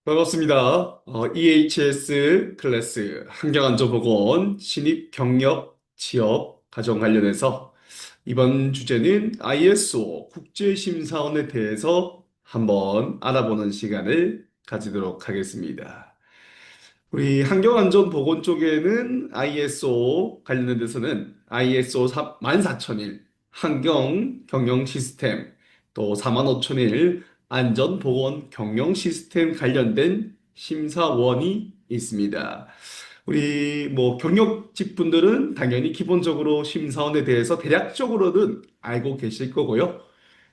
반갑습니다. EHS 클래스 환경안전보건 신입 경력 취업 가정 관련해서 이번 주제는 ISO 국제심사원에 대해서 한번 알아보는 시간을 가지도록 하겠습니다. 우리 환경안전보건 쪽에는 ISO 관련된 데서는 ISO 14001 환경 경영 시스템 또 45001 안전보건 경영 시스템 관련된 심사원이 있습니다. 우리 경력직 분들은 당연히 기본적으로 심사원에 대해서 대략적으로는 알고 계실 거고요.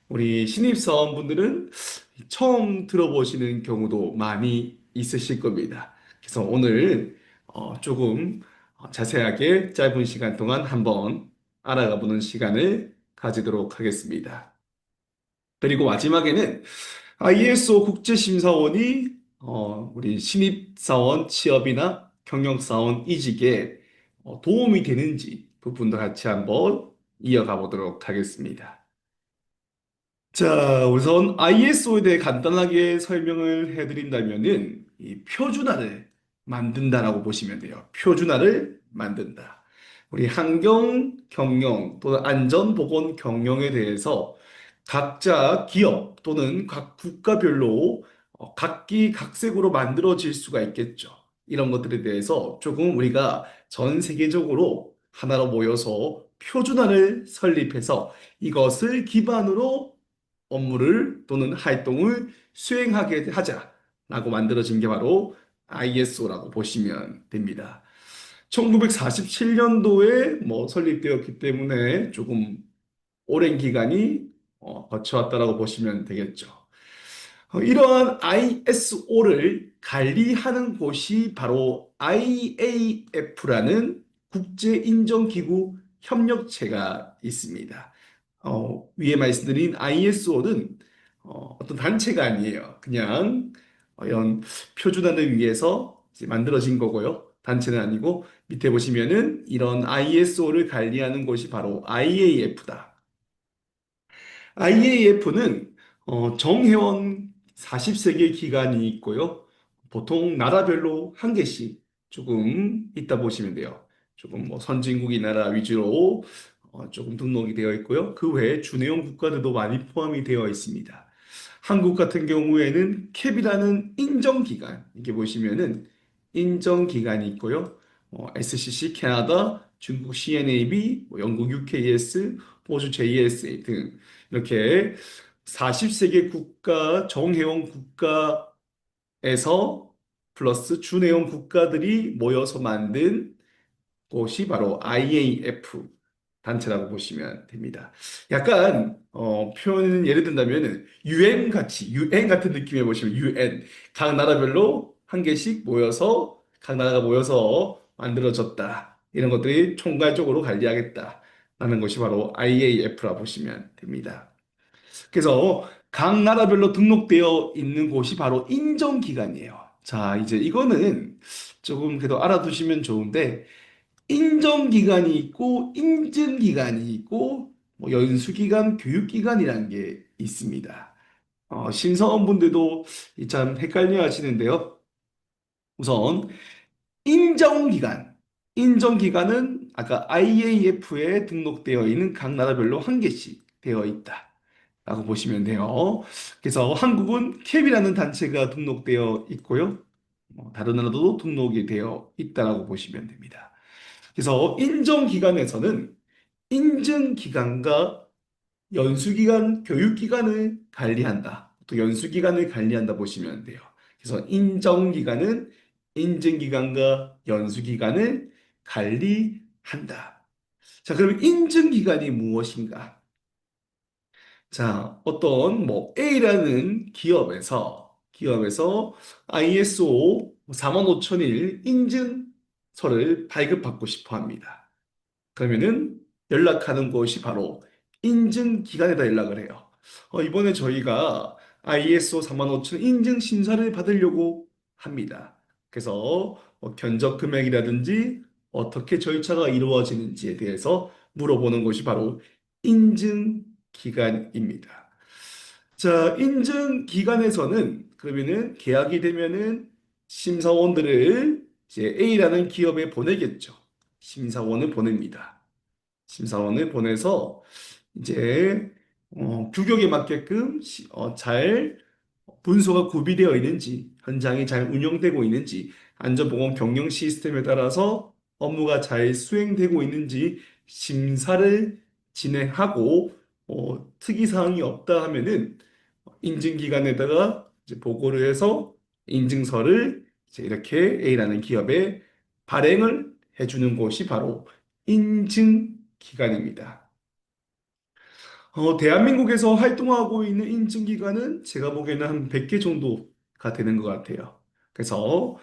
우리 신입사원분들은 처음 들어보시는 경우도 많이 있으실 겁니다. 그래서 오늘 조금 자세하게 짧은 시간 동안 한번 알아가 보는 시간을 가지도록 하겠습니다. 그리고 마지막에는 ISO 국제심사원이 우리 신입사원 취업이나 경영사원 이직에 도움이 되는지 부분도 같이 한번 이어가 보도록 하겠습니다. 자, 우선 ISO에 대해 간단하게 설명을 해드린다면은 이 표준화를 만든다라고 보시면 돼요. 표준화를 만든다. 우리 환경 경영 또는 안전 보건 경영에 대해서 각자 기업 또는 각 국가별로 각기각색으로 만들어질 수가 있겠죠. 이런 것들에 대해서 조금 우리가 전 세계적으로 하나로 모여서 표준화를 설립해서 이것을 기반으로 업무를 또는 활동을 수행하게 하자라고 만들어진 게 바로 ISO라고 보시면 됩니다. 1947년도에 설립되었기 때문에 조금 오랜 기간이 거쳐왔다라고 보시면 되겠죠. 이러한 ISO를 관리하는 곳이 바로 IAF라는 국제인정기구 협력체가 있습니다. 위에 말씀드린 ISO는 어떤 단체가 아니에요. 그냥 이런 표준화를 위해서 이제 만들어진 거고요. 단체는 아니고 밑에 보시면은 이런 ISO를 관리하는 곳이 바로 IAF다. IAF는 정회원 40세계 기관이 있고요. 보통 나라별로 한 개씩 조금 있다 보시면 돼요. 조금 선진국이 나라 위주로 조금 등록이 되어 있고요. 그 외에 준회원 국가들도 많이 포함이 되어 있습니다. 한국 같은 경우에는 캡이라는 인정기관, 이렇게 보시면은 인정기관이 있고요. SCC 캐나다, 중국 CNAB, 영국 UKS, 호주 JSA 등 이렇게 40세계 국가, 정회원 국가에서 플러스 준회원 국가들이 모여서 만든 곳이 바로 IAF 단체라고 보시면 됩니다. 약간 표현 예를 든다면 UN 같이 UN 같은 느낌에 보시면 UN 각 나라별로 한 개씩 모여서 각 나라가 모여서 만들어졌다. 이런 것들이 총괄적으로 관리하겠다라는 것이 바로 IAF라 보시면 됩니다. 그래서 각 나라별로 등록되어 있는 곳이 바로 인정기관이에요. 자, 이제 이거는 조금 그래도 알아두시면 좋은데 인정기관이 있고 인증기관이 있고 연수기관, 교육기관이라는 게 있습니다. 신사원분들도 참 헷갈려 하시는데요. 우선 인정기관. 인정기관은 아까 IAF에 등록되어 있는 각 나라별로 한 개씩 되어 있다. 라고 보시면 돼요. 그래서 한국은 캡이라는 단체가 등록되어 있고요. 다른 나라도 등록이 되어 있다라고 보시면 됩니다. 그래서 인정기관에서는 인증기관과 연수기관, 교육기관을 관리한다. 또 연수기관을 관리한다 보시면 돼요. 그래서 인정기관은 인증기관과 연수기관을 관리한다. 자, 그럼 인증기관이 무엇인가? 자, 어떤 A라는 기업에서 ISO 45001 인증서를 발급받고 싶어 합니다. 그러면은 연락하는 곳이 바로 인증기관에다 연락을 해요. 이번에 저희가 ISO 45000 인증 심사를 받으려고 합니다. 그래서 견적 금액이라든지 어떻게 절차가 이루어지는지에 대해서 물어보는 것이 바로 인증기관입니다. 자, 인증 기관에서는 그러면은 계약이 되면은 심사원들을 이제 A라는 기업에 보내겠죠. 심사원을 보냅니다. 심사원을 보내서 이제 규격에 맞게끔 잘 분소가 구비되어 있는지, 현장이 잘 운영되고 있는지, 안전보건 경영 시스템에 따라서 업무가 잘 수행되고 있는지 심사를 진행하고 특이사항이 없다 하면은 인증기관에다가 이제 보고를 해서 인증서를 이제 이렇게 A라는 기업에 발행을 해주는 곳이 바로 인증기관입니다. 대한민국에서 활동하고 있는 인증기관은 제가 보기에는 한 100개 정도가 되는 것 같아요. 그래서,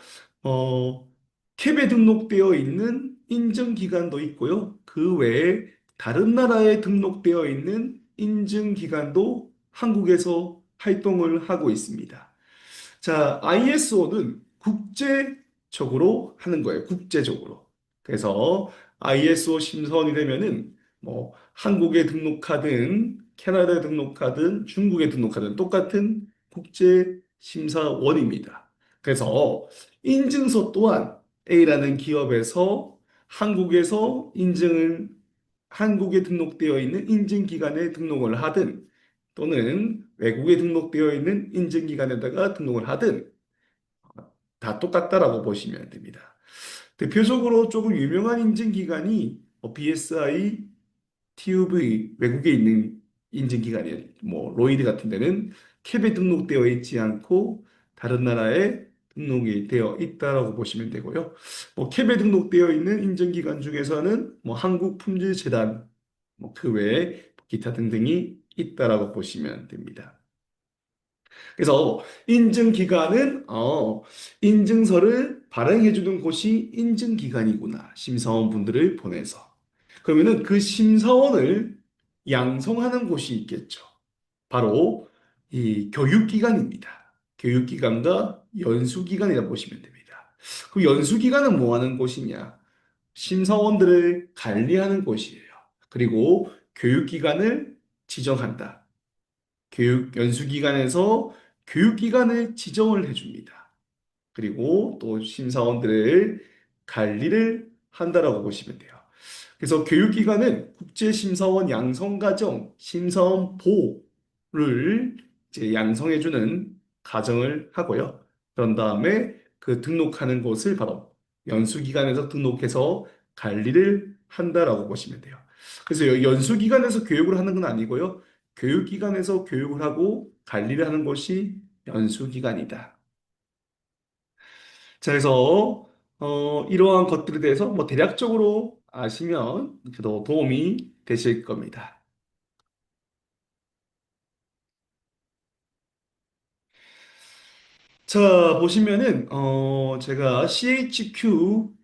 캡에 등록되어 있는 인증기관도 있고요. 그 외에 다른 나라에 등록되어 있는 인증기관도 한국에서 활동을 하고 있습니다. 자, ISO는 국제적으로 하는 거예요. 국제적으로. 그래서 ISO 심사원이 되면은 뭐 한국에 등록하든 캐나다에 등록하든 중국에 등록하든 똑같은 국제 심사원입니다. 그래서 인증서 또한 A라는 기업에서 한국에서 인증을 한국에 등록되어 있는 인증기관에 등록을 하든 또는 외국에 등록되어 있는 인증기관에다가 등록을 하든 다 똑같다라고 보시면 됩니다. 대표적으로 조금 유명한 인증기관이 BSI, TUV, 외국에 있는 인증기관이에요. 뭐 로이드 같은 데는 캡에 등록되어 있지 않고 다른 나라에 등록이 되어 있다라고 보시면 되고요. 뭐 캡에 등록되어 있는 인증기관 중에서는 뭐 한국품질재단, 뭐 그 외에 기타 등등이 있다라고 보시면 됩니다. 그래서 인증기관은 인증서를 발행해주는 곳이 인증기관이구나. 심사원분들을 보내서. 그러면은 그 심사원을 양성하는 곳이 있겠죠. 바로 이 교육기관입니다. 교육기관과 연수기관이라 보시면 됩니다. 그 연수기관은 뭐 하는 곳이냐? 심사원들을 관리하는 곳이에요. 그리고 교육기관을 지정한다. 연수기관에서 교육기관을 지정을 해줍니다. 그리고 또 심사원들을 관리를 한다라고 보시면 돼요. 그래서 교육기관은 국제심사원 양성과정, 심사원 보를 이제 양성해주는 과정을 하고요. 그런 다음에 그 등록하는 곳을 바로 연수기관에서 등록해서 관리를 한다라고 보시면 돼요. 그래서 연수기관에서 교육을 하는 건 아니고요. 교육기관에서 교육을 하고 관리를 하는 것이 연수기관이다. 자, 그래서 이러한 것들에 대해서 뭐 대략적으로 아시면 그래도 도움이 되실 겁니다. 자, 보시면은 제가 CHQ라는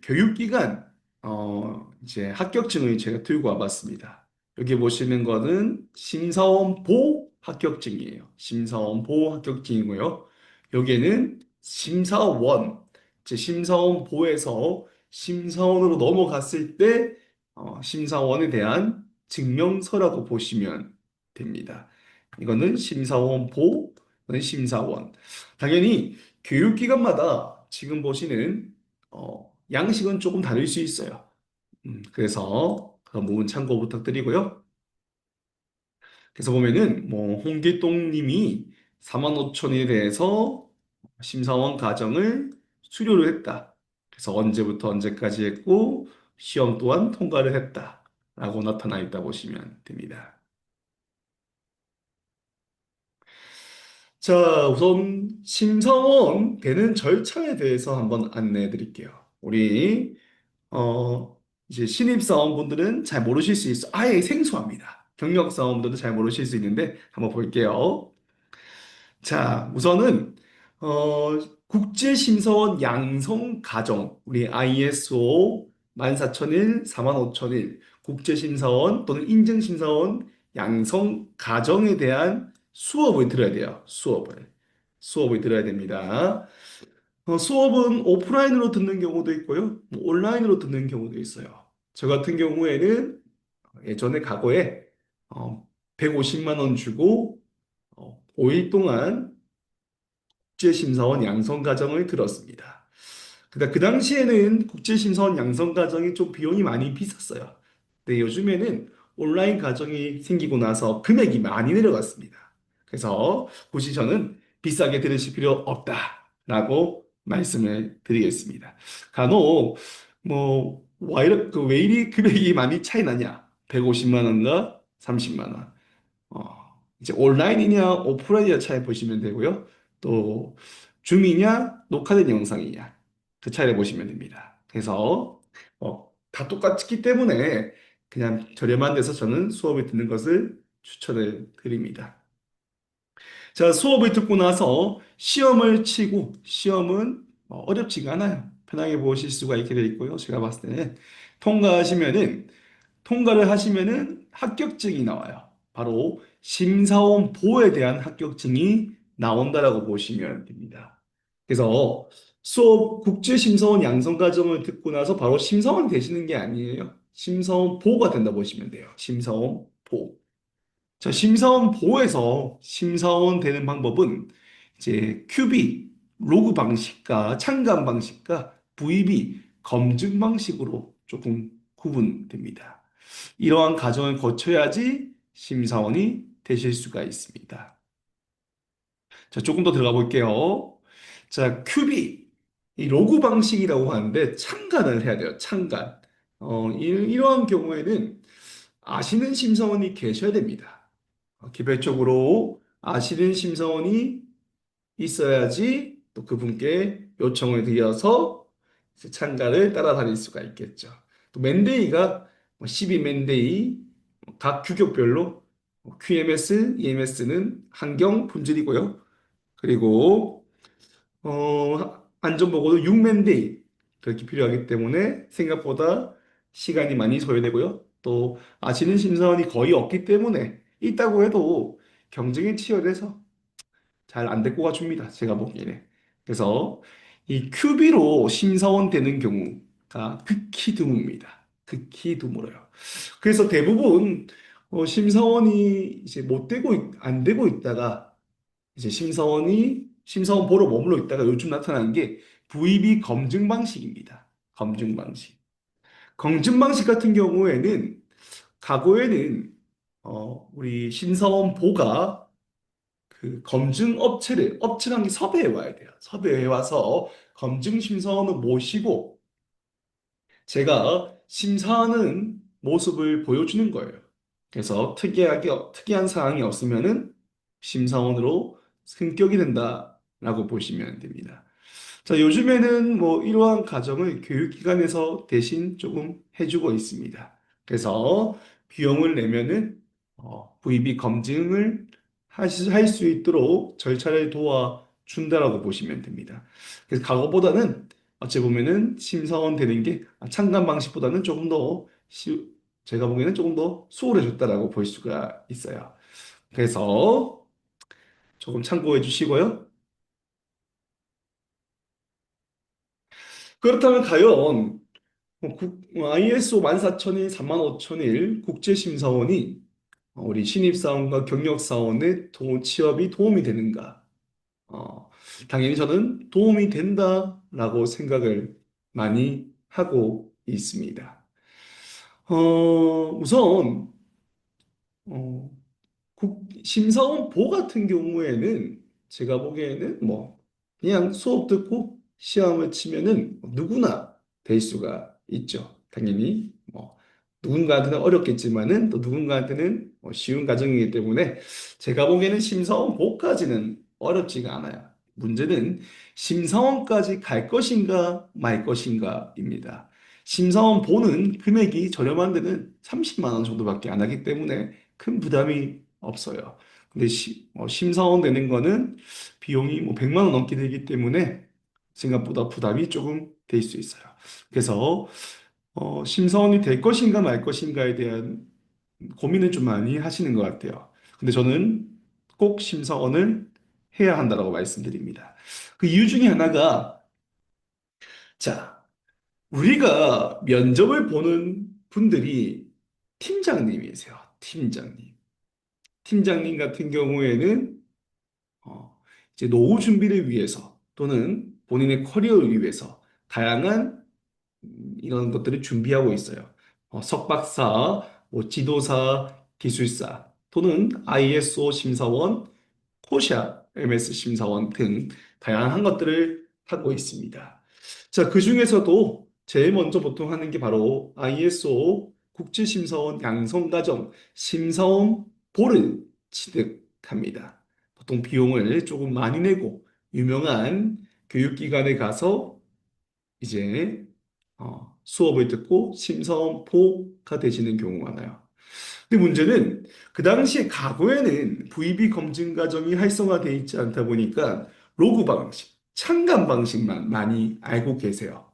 교육기관 이제 합격증을 제가 들고 와봤습니다. 여기 보시는 거는 심사원 보 합격증이에요. 심사원 보 합격증이고요. 여기에는 심사원, 제 심사원 보에서 심사원으로 넘어갔을 때 심사원에 대한 증명서라고 보시면 됩니다. 이거는 심사원 보, 이거는 심사원. 당연히 교육기관마다 지금 보시는 양식은 조금 다를 수 있어요. 그래서 그런 부분 참고 부탁드리고요. 그래서 보면은 뭐 홍길동 님이 4만 5천에 대해서 심사원 과정을 수료를 했다. 그래서 언제부터 언제까지 했고 시험 또한 통과를 했다라고 나타나 있다 보시면 됩니다. 자, 우선 심사원 되는 절차에 대해서 한번 안내해 드릴게요. 우리 어, 이제 신입사원분들은 잘 모르실 수 있어. 아예 생소합니다. 경력사원분들도 잘 모르실 수 있는데 한번 볼게요. 자, 우선은 국제심사원 양성과정, 우리 ISO 14001, 45001 국제심사원 또는 인증심사원 양성과정에 대한 수업을 들어야 돼요. 수업을 들어야 됩니다. 수업은 오프라인으로 듣는 경우도 있고요. 뭐 온라인으로 듣는 경우도 있어요. 저 같은 경우에는 예전에 과거에 150만 원 주고 5일 동안 국제심사원 양성 과정을 들었습니다. 그 당시에는 국제심사원 양성 과정이 좀 비용이 많이 비쌌어요. 근데 요즘에는 온라인 과정이 생기고 나서 금액이 많이 내려갔습니다. 그래서 굳이 저는 비싸게 들으실 필요 없다라고 말씀을 드리겠습니다. 간혹 왜 이리 금액이 많이 차이 나냐? 150만 원과 30만 원. 이제 온라인이냐 오프라인이냐 차이 보시면 되고요. 또 줌이냐 녹화된 영상이냐 그 차이를 보시면 됩니다. 그래서 다 똑같기 때문에 그냥 저렴한 데서 저는 수업을 듣는 것을 추천을 드립니다. 자, 수업을 듣고 나서 시험을 치고 시험은 어렵지가 않아요. 편하게 보실 수가 있게 되어 있고요. 제가 봤을 때는 통과하시면은 통과를 하시면은 합격증이 나와요. 바로 심사원 보호에 대한 합격증이 나온다라고 보시면 됩니다. 그래서 수업 국제심사원 양성 과정을 듣고 나서 바로 심사원이 되시는 게 아니에요. 심사원 보호가 된다 보시면 돼요. 심사원 보호. 자, 심사원 보호에서 심사원 되는 방법은 이제 QB, 로그 방식과 참관 방식과 VB, 검증 방식으로 조금 구분됩니다. 이러한 과정을 거쳐야지 심사원이 되실 수가 있습니다. 자, 조금 더 들어가 볼게요. 자, QB, 이 로그 방식이라고 하는데 참관을 해야 돼요. 참관. 이러한 경우에는 아시는 심사원이 계셔야 됩니다. 기별적으로 아시는 심사원이 있어야지 또 그분께 요청을 드려서 이제 참가를 따라다닐 수가 있겠죠. 또 맨데이가 12맨데이 각 규격별로 QMS, EMS는 환경 품질이고요. 그리고 안전보고도 6맨데이 그렇게 필요하기 때문에 생각보다 시간이 많이 소요되고요. 또 아시는 심사원이 거의 없기 때문에 있다고 해도 경쟁이 치열해서 잘 안 데리고 가줍니다. 제가 보기에는. 그래서 이 큐비로 심사원 되는 경우가 극히 드뭅니다. 극히 드물어요. 그래서 대부분 심사원이 이제 못 되고 안 되고 있다가 이제 심사원 보러 머물러 있다가 요즘 나타나는 게 VB 검증 방식입니다. 검증 방식. 검증 방식 같은 경우에는 과거에는 우리 심사원 보가 그 검증 업체랑 섭외해 와야 돼요. 섭외해 와서 검증 심사원을 모시고 제가 심사하는 모습을 보여주는 거예요. 그래서 특이한 사항이 없으면은 심사원으로 승격이 된다라고 보시면 됩니다. 자, 요즘에는 이러한 과정을 교육기관에서 대신 조금 해주고 있습니다. 그래서 비용을 내면은 VB 검증을 할 수 있도록 절차를 도와준다라고 보시면 됩니다. 그래서 과거보다는 어찌 보면은 심사원 되는 게 참관 방식보다는 조금 더 제가 보기에는 조금 더 수월해졌다라고 볼 수가 있어요. 그래서 조금 참고해 주시고요. 그렇다면 과연 ISO 14001, 35001 국제심사원이 우리 신입사원과 경력사원의 취업이 도움이 되는가? 어, 당연히 저는 도움이 된다라고 생각을 많이 하고 있습니다. 우선 어, 심사원 보 같은 경우에는 제가 보기에는 그냥 수업 듣고 시험을 치면은 누구나 될 수가 있죠. 당연히 누군가한테는 어렵겠지만은 또 누군가한테는 쉬운 과정이기 때문에 제가 보기에는 심사원 보까지는 어렵지가 않아요. 문제는 심사원까지 갈 것인가 말 것인가입니다. 심사원 보는 금액이 저렴한 데는 30만 원 정도밖에 안 하기 때문에 큰 부담이 없어요. 근데 심사원 되는 거는 비용이 100만 원 넘게 들기 때문에 생각보다 부담이 조금 될 수 있어요. 그래서 심사원이 될 것인가 말 것인가에 대한 고민을 좀 많이 하시는 것 같아요. 근데 저는 꼭 심사원을 해야 한다고 말씀드립니다. 그 이유 중에 하나가 자, 우리가 면접을 보는 분들이 팀장님이세요. 팀장님. 팀장님 같은 경우에는 어, 이제 노후 준비를 위해서 또는 본인의 커리어를 위해서 다양한 이런 것들을 준비하고 있어요. 석박사, 뭐 지도사, 기술사 또는 ISO 심사원, 코샤, MS 심사원 등 다양한 것들을 하고 있습니다. 자, 그 중에서도 제일 먼저 보통 하는 게 바로 ISO 국제심사원 양성과정 심사원 보를 취득합니다. 보통 비용을 조금 많이 내고 유명한 교육기관에 가서 이제 수업을 듣고 심사원포가 되시는 경우가 많아요. 근데 문제는 그 당시에 과거에는 VB 검증 과정이 활성화되어 있지 않다 보니까 로그 방식, 창간 방식만 많이 알고 계세요.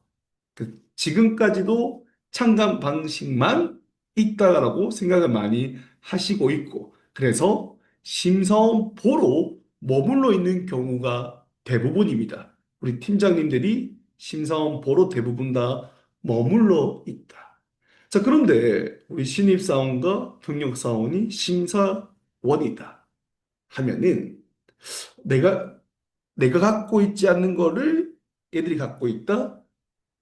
지금까지도 창간 방식만 있다라고 생각을 많이 하시고 있고, 그래서 심사원 보로 머물러 있는 경우가 대부분입니다. 우리 팀장님들이 심사원 보로 대부분 다 머물러 있다. 자, 그런데 우리 신입사원과 경력사원이 심사원이다 하면은 내가 내가 갖고 있지 않는 거를 얘들이 갖고 있다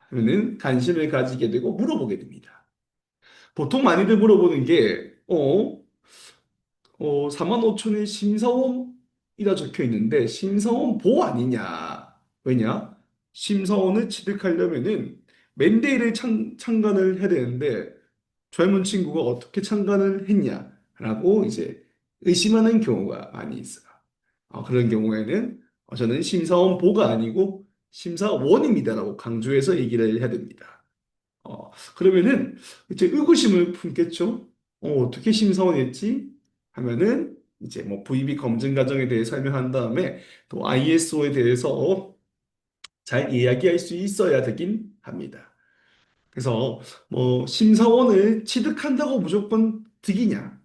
하면은 관심을 가지게 되고 물어보게 됩니다. 보통 많이들 물어보는 게, 4만 5천의 심사원이라 적혀 있는데, 심사원 보 아니냐? 왜냐? 심사원을 취득하려면은 맨데이를 참관을 해야 되는데, 젊은 친구가 어떻게 참관을 했냐라고 이제 의심하는 경우가 많이 있어요. 그런 경우에는 저는 심사원 보가 아니고 심사원입니다라고 강조해서 얘기를 해야 됩니다. 그러면은 이제 의구심을 품겠죠. 어떻게 심사원이었지? 하면은 이제 뭐 VB 검증 과정에 대해 설명한 다음에 또 ISO에 대해서 잘 이야기할 수 있어야 되긴 합니다. 그래서 뭐 심사원을 취득한다고 무조건 득이냐?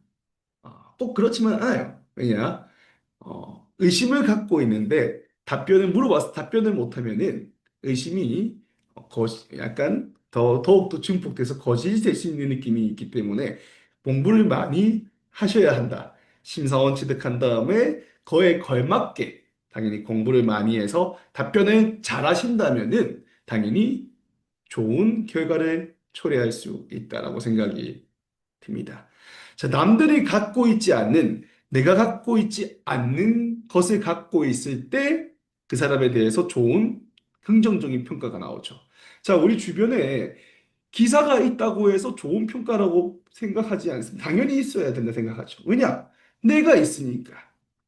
꼭 그렇지만 않아요. 왜냐? 의심을 갖고 있는데 답변을 물어봐서 답변을 못하면은 의심이 약간 더욱더 증폭돼서 거짓이 될 수 있는 느낌이 있기 때문에 공부를 많이 하셔야 한다. 심사원 취득한 다음에 그에 걸맞게 당연히 공부를 많이 해서 답변을 잘 하신다면은 당연히 좋은 결과를 초래할 수 있다라고 생각이 듭니다. 자, 남들이 갖고 있지 않는, 내가 갖고 있지 않는 것을 갖고 있을 때 그 사람에 대해서 좋은 긍정적인 평가가 나오죠. 자, 우리 주변에 기사가 있다고 해서 좋은 평가라고 생각하지 않습니다. 당연히 있어야 된다 생각하죠. 왜냐? 내가 있으니까.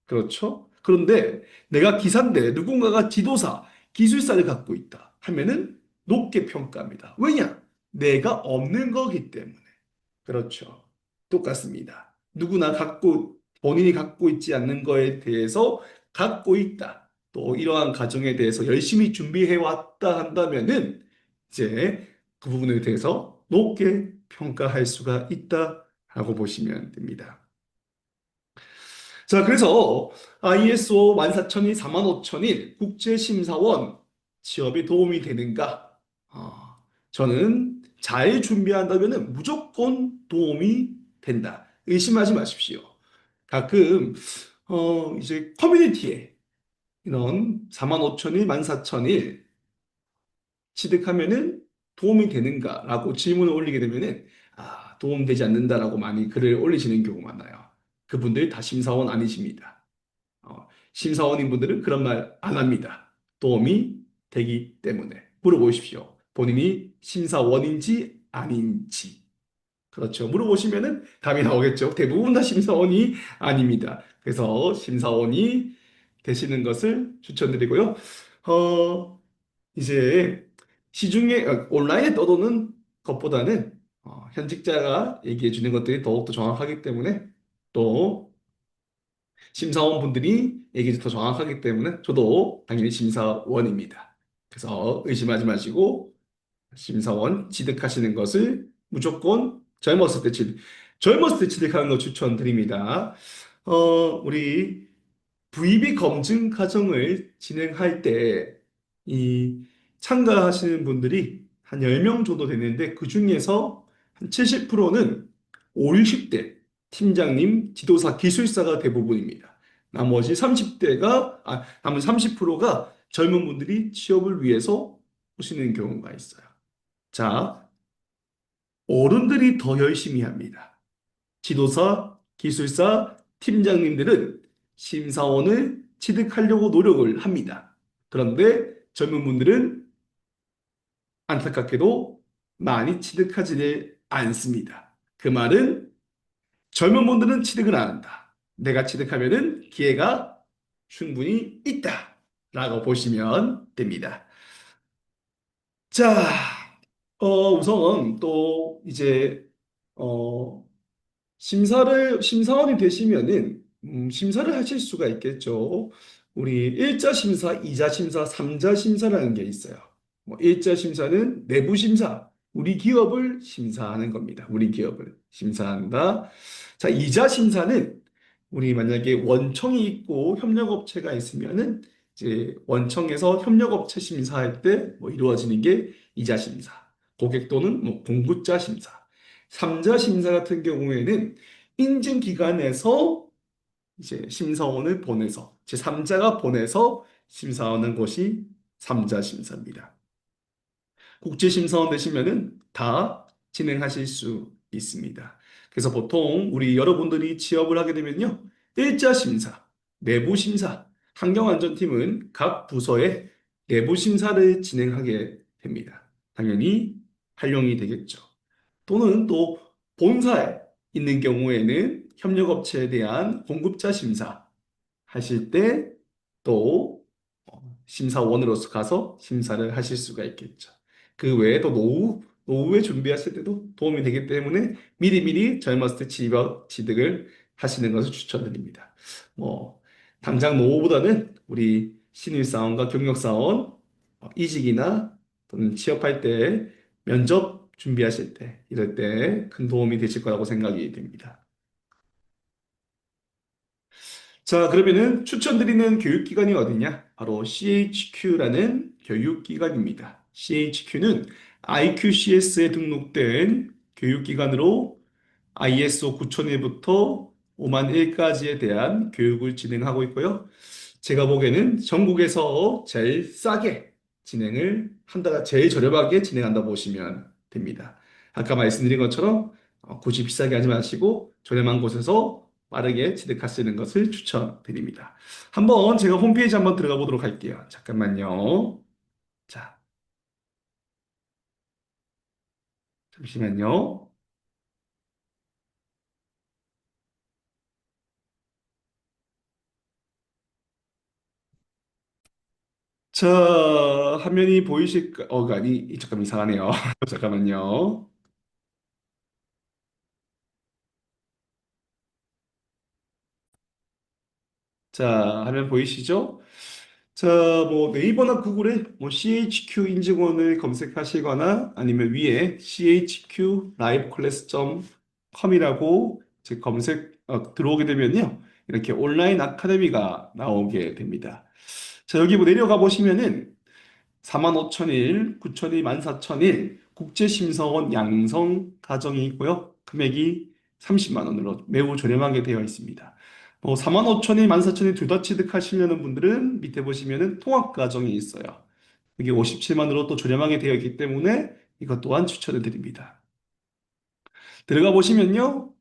그렇죠? 그런데 내가 기사인데 누군가가 지도사, 기술사를 갖고 있다 하면은 높게 평가합니다. 왜냐? 내가 없는 거기 때문에. 그렇죠. 똑같습니다. 누구나 본인이 갖고 있지 않는 거에 대해서 갖고 있다. 또 이러한 과정에 대해서 열심히 준비해 왔다 한다면은 이제 그 부분에 대해서 높게 평가할 수가 있다라고 보시면 됩니다. 자, 그래서 ISO 14001, 45001 국제심사원 취업에 도움이 되는가? 저는 잘 준비한다면 무조건 도움이 된다. 의심하지 마십시오. 가끔, 이제 커뮤니티에 이런 45,000일, 14,000일 취득하면은 도움이 되는가라고 질문을 올리게 되면은 도움되지 않는다라고 많이 글을 올리시는 경우가 많아요. 그분들 다 심사원 아니십니다. 심사원인 분들은 그런 말 안 합니다. 도움이 되기 때문에 물어보십시오. 본인이 심사원인지 아닌지. 그렇죠. 물어보시면은 답이 나오겠죠. 대부분 다 심사원이 아닙니다. 그래서 심사원이 되시는 것을 추천드리고요. 어, 이제 시중에 온라인에 떠도는 것보다는 현직자가 얘기해 주는 것들이 더욱더 정확하기 때문에 또 심사원분들이 얘기해 더 정확하기 때문에 저도 당연히 심사원입니다. 그래서 의심하지 마시고 심사원 취득하시는 것을 무조건 젊었을 때 취득하는 거 추천드립니다. 우리 VB 검증 과정을 진행할 때 이 참가하시는 분들이 한 10명 정도 되는데 그 중에서 한 70%는 5, 60대 팀장님, 지도사, 기술사가 대부분입니다. 나머지 30대가, 나머지 30%가 젊은 분들이 취업을 위해서 오시는 경우가 있어요. 자, 어른들이 더 열심히 합니다. 지도사, 기술사, 팀장님들은 심사원을 취득하려고 노력을 합니다. 그런데 젊은 분들은 안타깝게도 많이 취득하지 않습니다. 그 말은 젊은 분들은 취득을 안 한다. 내가 취득하면은 기회가 충분히 있다. 라고 보시면 됩니다. 자, 우선 또 이제, 어, 심사원이 되시면은, 심사를 하실 수가 있겠죠. 우리 1자 심사, 2자 심사, 3자 심사라는 게 있어요. 1자 심사는 내부 심사, 우리 기업을 심사하는 겁니다. 우리 기업을 심사한다. 자, 2자 심사는 우리 만약에 원청이 있고 협력업체가 있으면은 이제 원청에서 협력업체 심사할 때 이루어지는 게 2자 심사. 고객 또는 공급자 심사. 3자 심사 같은 경우에는 인증기관에서 이제 심사원을 보내서 제3자가 보내서 심사하는 것이 3자 심사입니다. 국제심사원 되시면은 다 진행하실 수 있습니다. 그래서 보통 우리 여러분들이 취업을 하게 되면요. 1자 심사, 내부 심사, 환경안전팀은 각 부서에 내부 심사를 진행하게 됩니다. 당연히 활용이 되겠죠. 또는 또 본사에 있는 경우에는 협력업체에 대한 공급자 심사 하실 때 또 심사원으로서 가서 심사를 하실 수가 있겠죠. 그 외에 또 노후에 준비하실 때도 도움이 되기 때문에 미리미리 젊었을 때 취득을 하시는 것을 추천드립니다. 뭐, 당장 노후보다는 우리 신입사원과 경력사원 이직이나 또는 취업할 때 면접 준비하실 때 이럴 때 큰 도움이 되실 거라고 생각이 됩니다. 자, 그러면은 추천드리는 교육기관이 어디냐? 바로 CHQ라는 교육기관입니다. CHQ는 IQCS에 등록된 교육기관으로 ISO 9001부터 5만 1까지에 대한 교육을 진행하고 있고요. 제가 보기에는 전국에서 제일 싸게 진행을 한다, 제일 저렴하게 진행한다 보시면 됩니다. 아까 말씀드린 것처럼 굳이 비싸게 하지 마시고 저렴한 곳에서 빠르게 취득하시는 것을 추천드립니다. 한번 제가 홈페이지 한번 들어가 보도록 할게요. 잠깐만요. 자, 잠시만요. 자, 화면이 보이실까? 아니, 잠깐 이상하네요. 잠깐만요. 자, 화면 보이시죠? 자, 네이버나 구글에 CHQ 인증원을 검색하시거나 아니면 위에 chqliveClass.com이라고 들어오게 되면요. 이렇게 온라인 아카데미가 나오게 됩니다. 자, 여기 내려가 보시면은 45,000일, 9,000일, 14,000일 국제심사원 양성 과정이 있고요. 금액이 30만 원으로 매우 저렴하게 되어 있습니다. 45,000일, 14,000일 둘 다 취득하시려는 분들은 밑에 보시면은 통합 과정이 있어요. 이게 57만 원으로 또 저렴하게 되어 있기 때문에 이것 또한 추천을 드립니다. 들어가 보시면요.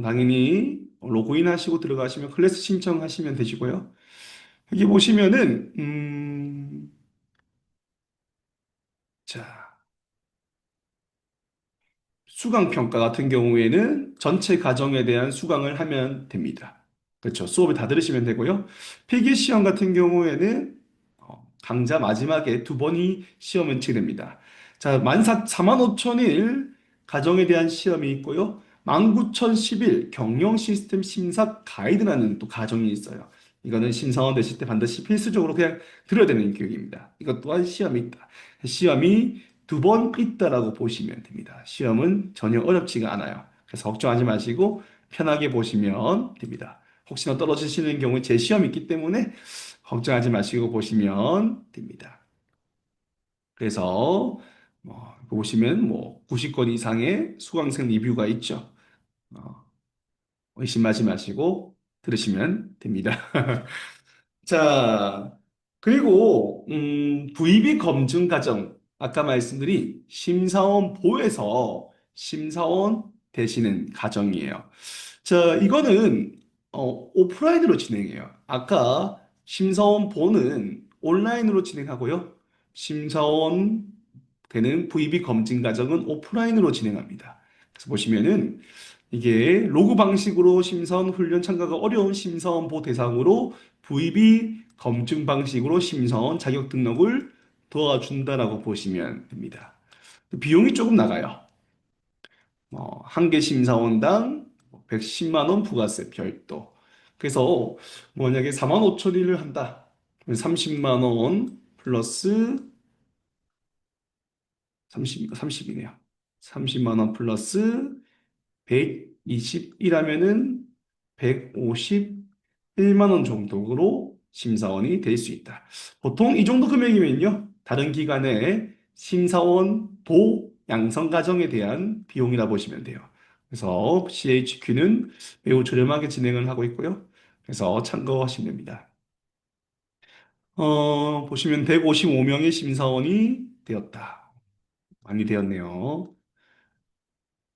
당연히 로그인 하시고 들어가시면 클래스 신청하시면 되시고요. 여기 보시면은 자, 수강 평가 같은 경우에는 전체 과정에 대한 수강을 하면 됩니다. 그렇죠. 수업을 다 들으시면 되고요. 필기 시험 같은 경우에는 강좌 마지막에 두 번이 시험은 치릅니다. 자, 45,000일 가정에 대한 시험이 있고요. 19,011 경영 시스템 심사 가이드라는 또 과정이 있어요. 이거는 심사원 되실 때 반드시 필수적으로 그냥 들어야 되는 교육입니다. 이것 또한 시험이 있다. 시험이 두 번 있다라고 보시면 됩니다. 시험은 전혀 어렵지가 않아요. 그래서 걱정하지 마시고 편하게 보시면 됩니다. 혹시나 떨어지시는 경우에 재시험이 있기 때문에 걱정하지 마시고 보시면 됩니다. 그래서 보시면 90건 이상의 수강생 리뷰가 있죠. 의심하지 마시고 들으시면 됩니다. 자, 그리고 VB 검증 과정 아까 말씀드린 심사원 보에서 심사원 되시는 과정이에요. 자, 이거는 오프라인으로 진행해요. 아까 심사원 보는 온라인으로 진행하고요. 심사원 되는 VB 검증 과정은 오프라인으로 진행합니다. 그래서 보시면은 이게 로그 방식으로 심사원 훈련 참가가 어려운 심사원보 대상으로 VB 검증 방식으로 심사원 자격 등록을 도와준다라고 보시면 됩니다. 비용이 조금 나가요. 한 개 심사원당 110만 원 부가세 별도. 그래서 만약에 4만 5천 일을 한다. 30만 원 플러스 30이네요. 30만 원 플러스 121하면은 151만 원 정도로 심사원이 될 수 있다. 보통 이 정도 금액이면요. 다른 기관의 심사원 도 양성 과정에 대한 비용이라 보시면 돼요. 그래서 CHQ는 매우 저렴하게 진행을 하고 있고요. 그래서 참고하시면 됩니다. 보시면 155명의 심사원이 되었다. 많이 되었네요.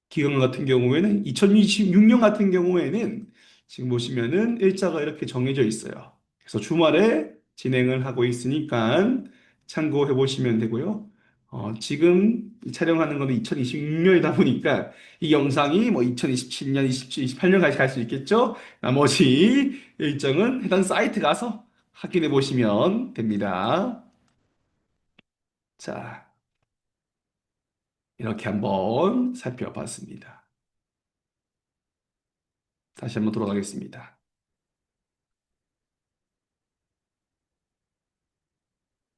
기간 같은 경우에는 2026년 같은 경우에는 지금 보시면은 일자가 이렇게 정해져 있어요. 그래서 주말에 진행을 하고 있으니까 참고해 보시면 되고요. 지금 촬영하는 거는 2026년이다 보니까 이 영상이 뭐 2027년, 27, 28년까지 갈 수 있겠죠? 나머지 일정은 해당 사이트 가서 확인해 보시면 됩니다. 자, 이렇게 한번 살펴봤습니다. 다시 한번 돌아가겠습니다.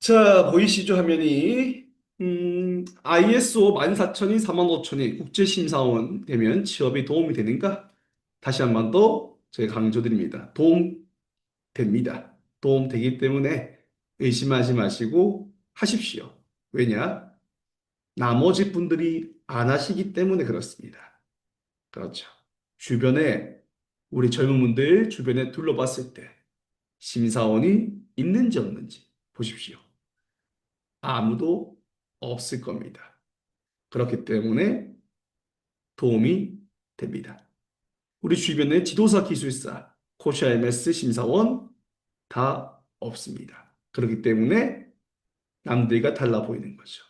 자, 보이시죠, 화면이? ISO 14000이 45000이 국제심사원 되면 취업에 도움이 되는가? 다시 한번 더 제가 강조드립니다. 도움 됩니다. 도움 되기 때문에 의심하지 마시고 하십시오. 왜냐? 나머지 분들이 안 하시기 때문에 그렇습니다. 그렇죠. 주변에, 우리 젊은 분들 주변에 둘러봤을 때 심사원이 있는지 없는지 보십시오. 아무도 없을 겁니다. 그렇기 때문에 도움이 됩니다. 우리 주변에 지도사 기술사, 코샤 MS 심사원 다 없습니다. 그렇기 때문에 남들과 달라 보이는 거죠.